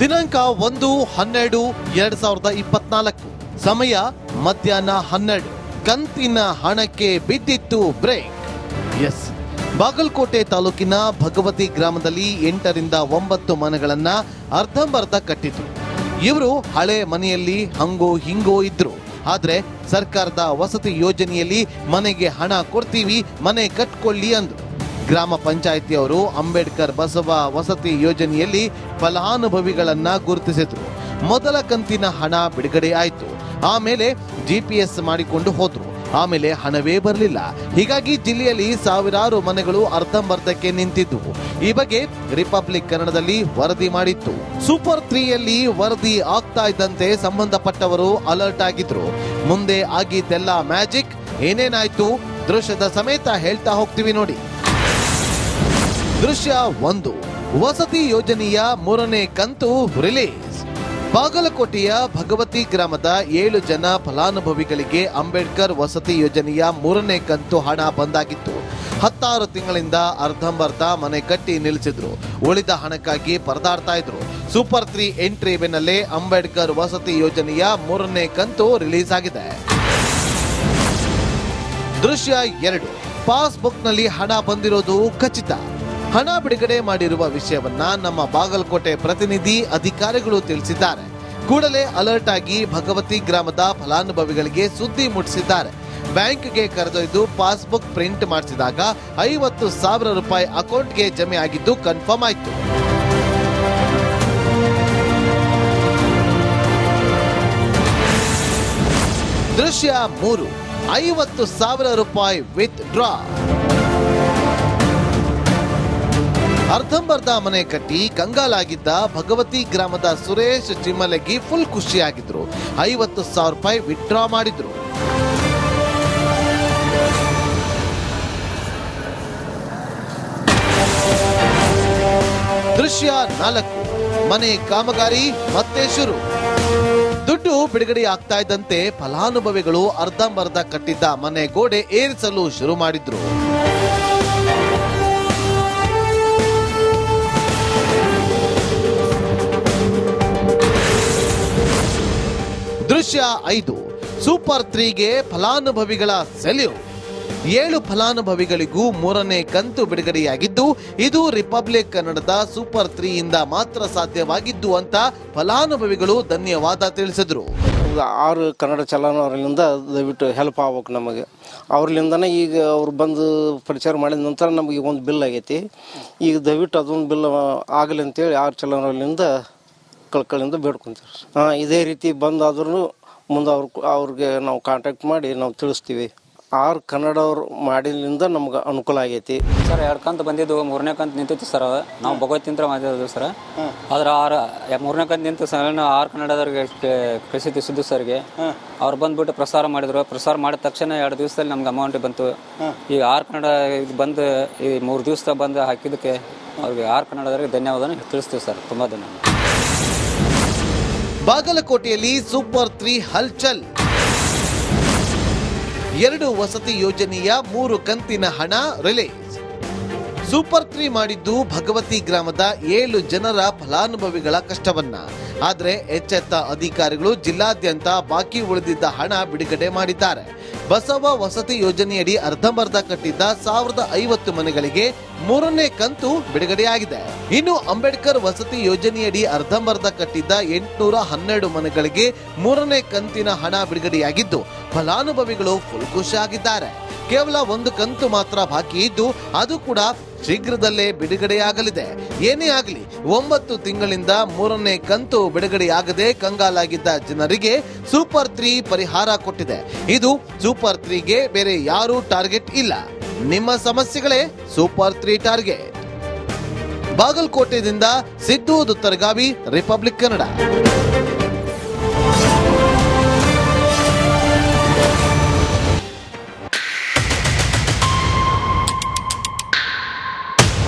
ದಿನಾಂಕ 1-12-2024. ಸಮಯ ಮಧ್ಯಾಹ್ನ 12. ಕಂತಿನ ಹಣಕ್ಕೆ ಬಿದ್ದಿತ್ತು ಬ್ರೇಕ್. ಎಸ್, ಬಾಗಲಕೋಟೆ ತಾಲೂಕಿನ ಭಗವತಿ ಗ್ರಾಮದಲ್ಲಿ 8ರಿಂದ 9 ಮನೆಗಳನ್ನ ಅರ್ಧಂಬರ್ಧ ಕಟ್ಟಿದ್ರು. ಇವರು ಹಳೆ ಮನೆಯಲ್ಲಿ ಹಂಗೋ ಹಿಂಗೋ ಇದ್ರು. ಆದ್ರೆ ಸರ್ಕಾರದ ವಸತಿ ಯೋಜನೆಯಲ್ಲಿ ಮನೆಗೆ ಹಣ ಕೊಡ್ತೀವಿ, ಮನೆ ಕಟ್ಕೊಳ್ಳಿ ಅಂದ್ರು. ಗ್ರಾಮ ಪಂಚಾಯಿತಿಯವರು ಅಂಬೇಡ್ಕರ್ ಬಸವ ವಸತಿ ಯೋಜನೆಯಲ್ಲಿ ಫಲಾನುಭವಿಗಳನ್ನ ಗುರುತಿಸಿದ್ರು. ಮೊದಲ ಕಂತಿನ ಹಣ ಬಿಡುಗಡೆ ಆಯ್ತು. ಆಮೇಲೆ GPS ಮಾಡಿಕೊಂಡು ಹೋದ್ರು. ಆಮೇಲೆ ಹಣವೇ ಬರಲಿಲ್ಲ. ಹೀಗಾಗಿ ಜಿಲ್ಲೆಯಲ್ಲಿ ಸಾವಿರಾರು ಮನೆಗಳು ಅರ್ಧಂಬರ್ಧಕ್ಕೆ ನಿಂತಿದ್ವು. ಈ ಬಗ್ಗೆ ರಿಪಬ್ಲಿಕ್ ಕನ್ನಡದಲ್ಲಿ ವರದಿ ಮಾಡಿತ್ತು. ಸೂಪರ್ 3ಯಲ್ಲಿ ವರದಿ ಆಗ್ತಾ ಇದ್ದಂತೆ ಸಂಬಂಧಪಟ್ಟವರು ಅಲರ್ಟ್ ಆಗಿದ್ರು. ಮುಂದೆ ಆಗಿದ್ದೆಲ್ಲ ಮ್ಯಾಜಿಕ್. ಏನೇನಾಯ್ತು ದೃಶ್ಯದ ಸಮೇತ ಹೇಳ್ತಾ ಹೋಗ್ತೀವಿ ನೋಡಿ. ದೃಶ್ಯ 1. ವಸತಿ ಯೋಜನೆಯ 3ನೇ ಕಂತು ರಿಲೀಸ್. ಬಾಗಲಕೋಟೆಯ ಭಗವತಿ ಗ್ರಾಮದ 7 ಜನ ಫಲಾನುಭವಿಗಳಿಗೆ ಅಂಬೇಡ್ಕರ್ ವಸತಿ ಯೋಜನೆಯ 3ನೇ ಕಂತು ಹಣ ಬಂದಾಗಿತ್ತು. 16 ತಿಂಗಳಿಂದ ಅರ್ಧಂಬರ್ಧ ಮನೆ ಕಟ್ಟಿ ನಿಲ್ಲಿಸಿದ್ರು. ಉಳಿದ ಹಣಕ್ಕಾಗಿ ಪರದಾಡ್ತಾ ಇದ್ರು. ಸೂಪರ್ 3 ಎಂಟ್ರಿ ಬೆನ್ನಲ್ಲೇ ಅಂಬೇಡ್ಕರ್ ವಸತಿ ಯೋಜನೆಯ 3ನೇ ಕಂತು ರಿಲೀಸ್ ಆಗಿದೆ. ದೃಶ್ಯ 2. ಪಾಸ್ಬುಕ್ನಲ್ಲಿ ಹಣ ಬಂದಿರೋದು ಖಚಿತ. ಹಣ ಬಿಡುಗಡೆ ಮಾಡಿರುವ ವಿಷಯವನ್ನ ನಮ್ಮ ಬಾಗಲಕೋಟೆ ಪ್ರತಿನಿಧಿ ಅಧಿಕಾರಿಗಳು ತಿಳಿಸಿದ್ದಾರೆ. ಕೂಡಲೇ ಅಲರ್ಟ್ ಆಗಿ ಭಗವತಿ ಗ್ರಾಮದ ಫಲಾನುಭವಿಗಳಿಗೆ ಸುದ್ದಿ ಮುಟ್ಟಿಸಿದ್ದಾರೆ. ಬ್ಯಾಂಕ್ಗೆ ಕರೆದೊಯ್ದು ಪಾಸ್ಬುಕ್ ಪ್ರಿಂಟ್ ಮಾಡಿಸಿದಾಗ 50,000 ರೂಪಾಯಿ ಅಕೌಂಟ್ಗೆ ಜಮೆ ಆಗಿದ್ದು ಕನ್ಫರ್ಮ್ ಆಯ್ತು. ದೃಶ್ಯ 3. 50,000 ರೂಪಾಯಿ ವಿತ್ ಡ್ರಾ. ಅರ್ಧಂಬರ್ಧ ಮನೆ ಕಟ್ಟಿ ಕಂಗಾಲಾಗಿದ್ದ ಭಗವತಿ ಗ್ರಾಮದ ಸುರೇಶ್ ಚಿಮ್ಮಲಗಿ ಫುಲ್ ಖುಷಿಯಾಗಿದ್ರು. 50,000 ರೂಪಾಯಿ ವಿತ್ಡ್ರಾ ಮಾಡಿದ್ರು. ದೃಶ್ಯ 4. ಮನೆ ಕಾಮಗಾರಿ ಮತ್ತೆ ಶುರು. ದುಡ್ಡು ಬಿಡುಗಡೆ ಆಗ್ತಾ ಇದ್ದಂತೆ ಫಲಾನುಭವಿಗಳು ಅರ್ಧಂಬರ್ಧ ಕಟ್ಟಿದ್ದ ಮನೆ ಗೋಡೆ ಏರಿಸಲು ಶುರು ಮಾಡಿದ್ರು. ದೃಶ್ಯ 5. ಸೂಪರ್ 3ಗೆ ಫಲಾನುಭವಿಗಳ ಸೆಲ್ಯೂಟ್. 7 ಫಲಾನುಭವಿಗಳಿಗೂ 3ನೇ ಕಂತು ಬಿಡುಗಡೆಯಾಗಿದ್ದು ಇದು ರಿಪಬ್ಲಿಕ್ ಕನ್ನಡದ ಸೂಪರ್ 3ಯಿಂದ ಮಾತ್ರ ಸಾಧ್ಯವಾಗಿದ್ದು ಅಂತ ಫಲಾನುಭವಿಗಳು ಧನ್ಯವಾದ ತಿಳಿಸಿದ್ರು. 6 ಕನ್ನಡ ಚಲನವರಿಂದ ದಯವಿಟ್ಟು ಹೆಲ್ಪ್ ಆಗ್ಬೇಕು ನಮಗೆ. ಅವ್ರಲಿಂದನೇ ಈಗ ಅವ್ರು ಬಂದು ಪರಿಚಾರ ಮಾಡಿದ ನಂತರ ನಮಗೆ ಒಂದು ಬಿಲ್ ಆಗೈತಿ. ಈಗ ದಯವಿಟ್ಟು ಅದೊಂದು ಬಿಲ್ ಆಗಲಿ ಅಂತೇಳಿ 6 ಚಲನವರಿಂದ ಕಳ್ಕಳಿಂದ ಬೇಡ್ಕೊಂತೀವಿ. ಇದೇ ರೀತಿ ಬಂದಾದ್ರೂ ಮುಂದೆ ಅವ್ರಿಗೆ ನಾವು ಕಾಂಟ್ಯಾಕ್ಟ್ ಮಾಡಿ ನಾವು ತಿಳಿಸ್ತೀವಿ. 6 ಕನ್ನಡವ್ರು ಮಾಡಿದ್ರಿಂದ ನಮ್ಗೆ ಅನುಕೂಲ ಆಗೈತಿ ಸರ್. 2 ಕಂತು ಬಂದಿದ್ದು, 3ನೇ ಕಂತು ನಿಂತಿತ್ತು ಸರ್. ನಾವು ಭಗವತಿಂತ್ರ ಮಾಡಿದ್ದು ಸರ್. ಆದ್ರೆ 3ನೇ ಕಂತು ನಿಂತು ಸರ್ 6 ಕನ್ನಡದವ್ರಿಗೆ ಕಳಿಸಿದ್ದು ಸರ್ಗೆ. ಅವ್ರು ಬಂದ್ಬಿಟ್ಟು ಪ್ರಸಾರ ಮಾಡಿದ್ರು. ಪ್ರಸಾರ ಮಾಡಿದ ತಕ್ಷಣ 2 ದಿವಸದಲ್ಲಿ ನಮ್ಗೆ ಅಮೌಂಟ್ ಬಂತು. ಈಗ 6 ಕನ್ನಡ ಬಂದು ಈ 3 ದಿವಸ ಬಂದು ಹಾಕಿದ್ದಕ್ಕೆ ಅವ್ರಿಗೆ 6 ಕನ್ನಡದವ್ರಿಗೆ ಧನ್ಯವಾದ ತಿಳಿಸ್ತೀವಿ ಸರ್. ತುಂಬ ಧನ್ಯವಾದ. ಬಾಗಲಕೋಟೆಯಲ್ಲಿ ಸೂಪರ್ 3 ಹಲ್ಚಲ್. 2 ವಸತಿ ಯೋಜನೆಯ 3 ಕಂತಿನ ಹಣ ರಿಲೀಸ್. ಸೂಪರ್ 3 ಮಾಡಿದ್ದು ಭಗವತಿ ಗ್ರಾಮದ 7 ಜನರ ಫಲಾನುಭವಿಗಳ ಕಷ್ಟವನ್ನ. ಆದ್ರೆ ಎಚ್ಚೆತ್ತ ಅಧಿಕಾರಿಗಳು ಜಿಲ್ಲಾದ್ಯಂತ ಬಾಕಿ ಉಳಿದಿದ್ದ ಹಣ ಬಿಡುಗಡೆ ಮಾಡಿದ್ದಾರೆ. ಬಸವ ವಸತಿ ಯೋಜನೆಯಡಿ ಅರ್ಧಂಬರ್ಧ ಕಟ್ಟಿದ್ದ 1050 ಮನೆಗಳಿಗೆ 3ನೇ ಕಂತು ಬಿಡುಗಡೆಯಾಗಿದೆ. ಇನ್ನು ಅಂಬೇಡ್ಕರ್ ವಸತಿ ಯೋಜನೆಯಡಿ ಅರ್ಧಂಬರ್ಧ ಕಟ್ಟಿದ್ದ 812 ಮನೆಗಳಿಗೆ 3ನೇ ಕಂತಿನ ಹಣ ಬಿಡುಗಡೆಯಾಗಿದ್ದು ಫಲಾನುಭವಿಗಳು ಫುಲ್ ಖುಷಿಯಾಗಿದ್ದಾರೆ. ಕೇವಲ 1 ಕಂತು ಮಾತ್ರ ಬಾಕಿ ಇದ್ದು ಅದು ಕೂಡ ಶೀಘ್ರದಲ್ಲೇ ಬಿಡುಗಡೆಯಾಗಲಿದೆ. ಏನೇ ಆಗಲಿ 9 ತಿಂಗಳಿಂದ 3ನೇ ಕಂತು ಬಿಡುಗಡೆಯಾಗದೆ ಕಂಗಾಲಾಗಿದ್ದ ಜನರಿಗೆ ಸೂಪರ್ 3 ಪರಿಹಾರ ಕೊಟ್ಟಿದೆ. ಇದು ಸೂಪರ್ 3ಗೆ ಬೇರೆ ಯಾರೂ ಟಾರ್ಗೆಟ್ ಇಲ್ಲ. ನಿಮ್ಮ ಸಮಸ್ಯೆಗಳೇ ಸೂಪರ್ 3 ಟಾರ್ಗೆಟ್. ಬಾಗಲಕೋಟೆಯಿಂದ ಸಿದ್ದು ದುತ್ತರಗಾವಿ, ರಿಪಬ್ಲಿಕ್ ಕನ್ನಡ.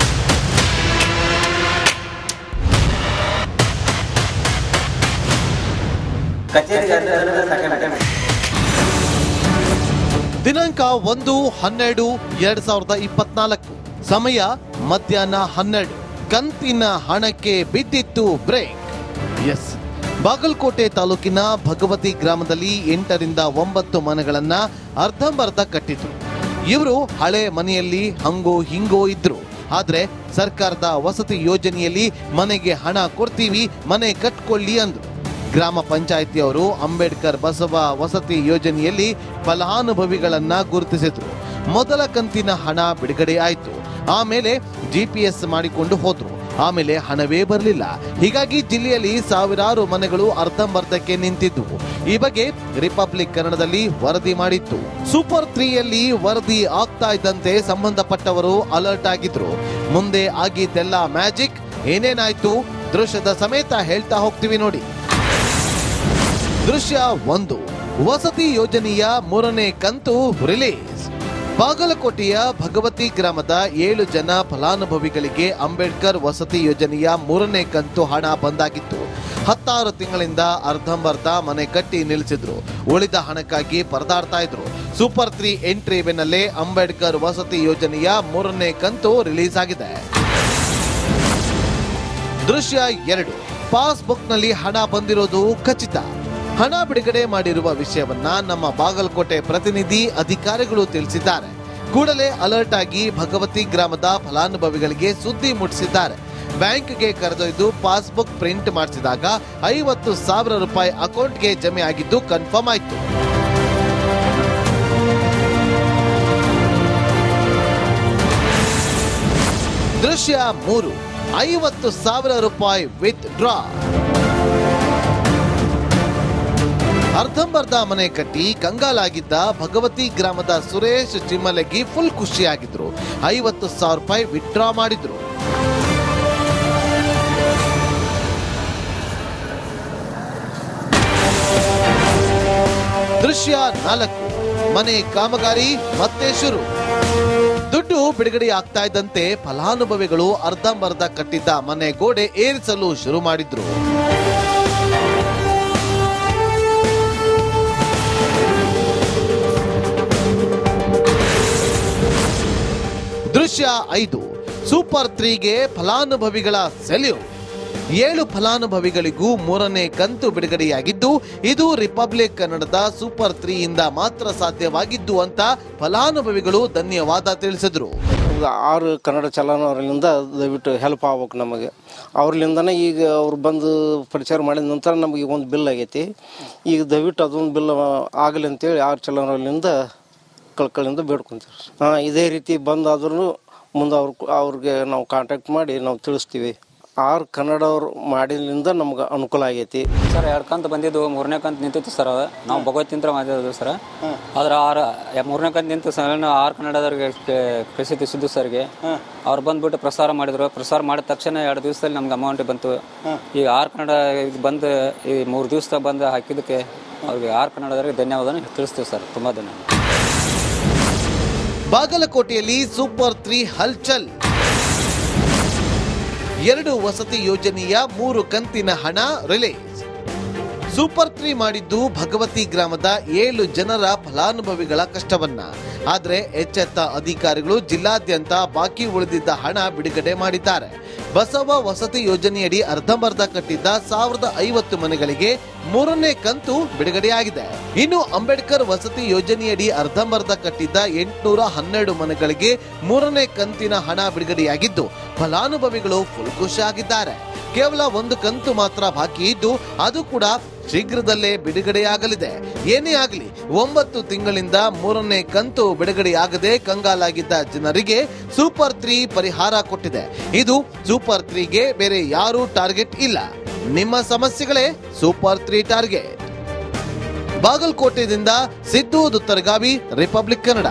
ದಿನಾಂಕ 1-12-2024. ಸಮಯ ಮಧ್ಯಾಹ್ನ 12. ಕಂತಿನ ಹಣಕ್ಕೆ ಬಿದ್ದಿತ್ತು ಬ್ರೇಕ್. ಎಸ್, ಬಾಗಲಕೋಟೆ ತಾಲೂಕಿನ ಭಗವತಿ ಗ್ರಾಮದಲ್ಲಿ 8 ರಿಂದ 9 ಮನೆಗಳನ್ನ ಅರ್ಧಂಬರ್ಧ ಕಟ್ಟಿದ್ರು. ಇವರು ಹಳೆ ಮನೆಯಲ್ಲಿ ಹಂಗೋ ಹಿಂಗೋ ಇದ್ರು. ಆದ್ರೆ ಸರ್ಕಾರದ ವಸತಿ ಯೋಜನೆಯಲ್ಲಿ ಮನೆಗೆ ಹಣ ಕೊಡ್ತೀವಿ, ಮನೆ ಕಟ್ಕೊಳ್ಳಿ ಅಂದ್ರು. ಗ್ರಾಮ ಪಂಚಾಯಿತಿಯವರು ಅಂಬೇಡ್ಕರ್ ಬಸವ ವಸತಿ ಯೋಜನೆಯಲ್ಲಿ ಫಲಾನುಭವಿಗಳನ್ನ ಗುರುತಿಸಿದ್ರು. ಮೊದಲ ಕಂತಿನ ಹಣ ಬಿಡುಗಡೆ ಆಯ್ತು. ಆಮೇಲೆ GPS ಮಾಡಿಕೊಂಡು ಹೋದ್ರು. ಆಮೇಲೆ ಹಣವೇ ಬರಲಿಲ್ಲ. ಹೀಗಾಗಿ ಜಿಲ್ಲೆಯಲ್ಲಿ ಸಾವಿರಾರು ಮನೆಗಳು ಅರ್ಧಂಬರ್ಧಕ್ಕೆ ನಿಂತಿದ್ವು. ಈ ಬಗ್ಗೆ ರಿಪಬ್ಲಿಕ್ ಕನ್ನಡದಲ್ಲಿ ವರದಿ ಮಾಡಿತ್ತು. ಸೂಪರ್ 3ಯಲ್ಲಿ ವರದಿ ಆಗ್ತಾ ಇದ್ದಂತೆ ಸಂಬಂಧಪಟ್ಟವರು ಅಲರ್ಟ್ ಆಗಿದ್ರು. ಮುಂದೆ ಆಗಿದ್ದೆಲ್ಲ ಮ್ಯಾಜಿಕ್. ಏನೇನಾಯ್ತು ದೃಶ್ಯದ ಸಮೇತ ಹೇಳ್ತಾ ಹೋಗ್ತೀವಿ ನೋಡಿ. ದೃಶ್ಯ 1. ವಸತಿ ಯೋಜನೆಯ 3ನೇ ಕಂತು ರಿಲೀಸ್. ಬಾಗಲಕೋಟೆಯ ಭಗವತಿ ಗ್ರಾಮದ 7 ಜನ ಫಲಾನುಭವಿಗಳಿಗೆ ಅಂಬೇಡ್ಕರ್ ವಸತಿ ಯೋಜನೆಯ 3ನೇ ಕಂತು ಹಣ ಬಂದಾಗಿತ್ತು. 16 ತಿಂಗಳಿಂದ ಅರ್ಧಂಬರ್ಧ ಮನೆ ಕಟ್ಟಿ ನಿಲ್ಲಿಸಿದ್ರು. ಉಳಿದ ಹಣಕ್ಕಾಗಿ ಪರದಾಡ್ತಾ ಇದ್ರು. ಸೂಪರ್ 3 ಎಂಟ್ರಿ ಬೆನ್ನಲ್ಲೇ ಅಂಬೇಡ್ಕರ್ ವಸತಿ ಯೋಜನೆಯ 3ನೇ ಕಂತು ರಿಲೀಸ್ ಆಗಿದೆ. ದೃಶ್ಯ 2. ಪಾಸ್ಬುಕ್ನಲ್ಲಿ ಹಣ ಬಂದಿರೋದು ಖಚಿತ. ಹಣ ಬಿಡುಗಡೆ ಮಾಡಿರುವ ವಿಷಯವನ್ನ ನಮ್ಮ ಬಾಗಲಕೋಟೆ ಪ್ರತಿನಿಧಿ ಅಧಿಕಾರಿಗಳು ತಿಳಿಸಿದ್ದಾರೆ. ಕೂಡಲೇ ಅಲರ್ಟ್ ಆಗಿ ಭಗವತಿ ಗ್ರಾಮದ ಫಲಾನುಭವಿಗಳಿಗೆ ಸುದ್ದಿ ಮುಟ್ಟಿಸಿದ್ದಾರೆ. ಬ್ಯಾಂಕ್ಗೆ ಕರೆದೊಯ್ದು ಪಾಸ್ಬುಕ್ ಪ್ರಿಂಟ್ ಮಾಡಿಸಿದಾಗ 50,000 ರೂಪಾಯಿ ಅಕೌಂಟ್ಗೆ ಜಮೆ ಆಗಿದ್ದು ಕನ್ಫರ್ಮ್ ಆಯ್ತು. ದೃಶ್ಯ 3. 50,000 ರೂಪಾಯಿ ವಿತ್ ಡ್ರಾ. ಅರ್ಧಂಬರ್ಧ ಮನೆ ಕಟ್ಟಿ ಕಂಗಾಲಾಗಿದ್ದ ಭಗವತಿ ಗ್ರಾಮದ ಸುರೇಶ್ ಚಿಮ್ಮಲಗಿ ಫುಲ್ ಖುಷಿಯಾಗಿದ್ರು. 50,000 ರೂಪಾಯಿ ವಿತ್ಡ್ರಾ ಮಾಡಿದ್ರು. ದೃಶ್ಯ 4. ಮನೆ ಕಾಮಗಾರಿ ಮತ್ತೆ ಶುರು. ದುಡ್ಡು ಬಿಡುಗಡೆ ಆಗ್ತಾ ಇದ್ದಂತೆ ಫಲಾನುಭವಿಗಳು ಅರ್ಧಂಬರ್ಧ ಕಟ್ಟಿದ್ದ ಮನೆ ಗೋಡೆ ಏರಿಸಲು ಶುರು ಮಾಡಿದ್ರು. ದೃಶ್ಯ 5. ಸೂಪರ್ 3ಗೆ ಫಲಾನುಭವಿಗಳ ಸೆಲ್ಯೂಟ್. 7 ಫಲಾನುಭವಿಗಳಿಗೂ 3ನೇ ಕಂತು ಬಿಡುಗಡೆಯಾಗಿದ್ದು ಇದು ರಿಪಬ್ಲಿಕ್ ಕನ್ನಡದ ಸೂಪರ್ 3ಯಿಂದ ಮಾತ್ರ ಸಾಧ್ಯವಾಗಿದ್ದು ಅಂತ ಫಲಾನುಭವಿಗಳು ಧನ್ಯವಾದ ತಿಳಿಸಿದ್ರು. 6 ಕನ್ನಡ ಚಾಲನವರಿಂದ ದಯವಿಟ್ಟು ಹೆಲ್ಪ್ ಆಗ್ಬೇಕು ನಮಗೆ. ಅವ್ರಲಿಂದನೇ ಈಗ ಅವ್ರು ಬಂದು ಪರಿಚಾರ ಮಾಡಿದ ನಂತರ ನಮಗೆ ಒಂದು ಬಿಲ್ ಆಗೈತಿ. ಈಗ ದಯವಿಟ್ಟು ಅದೊಂದು ಬಿಲ್ ಆಗಲಿ ಅಂತೇಳಿ 6 ಚಾಲನವರಿಂದ ಕಳ್ಕಳಿಂದ ಬೇಡ್ಕೊಂತೀವಿ. ಇದೇ ರೀತಿ ಬಂದಾದ್ರೂ ಮುಂದೆ ಅವ್ರಿಗೆ ನಾವು ಕಾಂಟ್ಯಾಕ್ಟ್ ಮಾಡಿ ನಾವು ತಿಳಿಸ್ತೀವಿ. 6 ಕನ್ನಡವ್ರು ಮಾಡಿದ್ರಿಂದ ನಮ್ಗೆ ಅನುಕೂಲ ಆಗೈತಿ. ಸರ್ 2 ಕಂತು ಬಂದಿದ್ದು, 3ನೇ ಕಂತು ನಿಂತಿತ್ತು ಸರ್. ನಾವು ಭಗವತಿಂತ್ರ ಮಾಡಿದ್ದು ಸರ್. ಆದ್ರೆ 3ನೇ ಕಂತು ನಿಂತು ಸರ್ 6 ಕನ್ನಡದವ್ರಿಗೆ ಕಳಿಸಿದ್ದು ಸರ್ಗೆ. ಅವ್ರು ಬಂದ್ಬಿಟ್ಟು ಪ್ರಸಾರ ಮಾಡಿದ್ರು. ಪ್ರಸಾರ ಮಾಡಿದ ತಕ್ಷಣ 2 ದಿವಸದಲ್ಲಿ ನಮ್ಗೆ ಅಮೌಂಟ್ ಬಂತು. ಈಗ 6 ಕನ್ನಡ ಬಂದು ಈ 3 ದಿವಸ ಬಂದು ಹಾಕಿದ್ದಕ್ಕೆ ಅವ್ರಿಗೆ 6 ಕನ್ನಡದವ್ರಿಗೆ ಧನ್ಯವಾದ ತಿಳಿಸ್ತೀವಿ ಸರ್. ತುಂಬ ಧನ್ಯವಾದ. ಬಾಗಲಕೋಟೆಯಲ್ಲಿ ಸೂಪರ್ 3 ಹಲ್ಚಲ್. 2 ವಸತಿ ಯೋಜನೆಯ 3 ಕಂತಿನ ಹಣ ರಿಲೀಸ್. ಸೂಪರ್ 3 ಮಾಡಿದ್ದು ಭಗವತಿ ಗ್ರಾಮದ 7 ಜನರ ಫಲಾನುಭವಿಗಳ ಕಷ್ಟವನ್ನ. ಆದ್ರೆ ಎಚ್ಚೆತ್ತ ಅಧಿಕಾರಿಗಳು ಜಿಲ್ಲಾದ್ಯಂತ ಬಾಕಿ ಉಳಿದಿದ್ದ ಹಣ ಬಿಡುಗಡೆ ಮಾಡಿದ್ದಾರೆ. ಬಸವ ವಸತಿ ಯೋಜನೆಯಡಿ ಅರ್ಧಂಬರ್ಧ ಕಟ್ಟಿದ್ದ 1050 ಮನೆಗಳಿಗೆ 3ನೇ ಕಂತು ಬಿಡುಗಡೆಯಾಗಿದೆ. ಇನ್ನು ಅಂಬೇಡ್ಕರ್ ವಸತಿ ಯೋಜನೆಯಡಿ ಅರ್ಧಂಬರ್ಧ ಕಟ್ಟಿದ್ದ 812 ಮನೆಗಳಿಗೆ 3ನೇ ಕಂತಿನ ಹಣ ಬಿಡುಗಡೆಯಾಗಿದ್ದು ಫಲಾನುಭವಿಗಳು ಫುಲ್ ಖುಷಿಯಾಗಿದ್ದಾರೆ. ಕೇವಲ 1 ಕಂತು ಮಾತ್ರ ಬಾಕಿ ಇದ್ದು ಅದು ಕೂಡ ಶೀಘ್ರದಲ್ಲೇ ಬಿಡುಗಡೆಯಾಗಲಿದೆ. ಏನೇ ಆಗಲಿ 9 ತಿಂಗಳಿಂದ 3ನೇ ಕಂತು ಬಿಡುಗಡೆಯಾಗದೆ ಕಂಗಾಲಾಗಿದ್ದ ಜನರಿಗೆ ಸೂಪರ್ 3 ಪರಿಹಾರ ಕೊಟ್ಟಿದೆ. ಇದು ಸೂಪರ್ 3ಗೆ ಬೇರೆ ಯಾರೂ ಟಾರ್ಗೆಟ್ ಇಲ್ಲ. ನಿಮ್ಮ ಸಮಸ್ಯೆಗಳೇ ಸೂಪರ್ 3 ಟಾರ್ಗೆಟ್. ಬಾಗಲಕೋಟೆಯಿಂದ ಸಿದ್ದು ದುತ್ತರಗಾವಿ, ರಿಪಬ್ಲಿಕ್ ಕನ್ನಡ.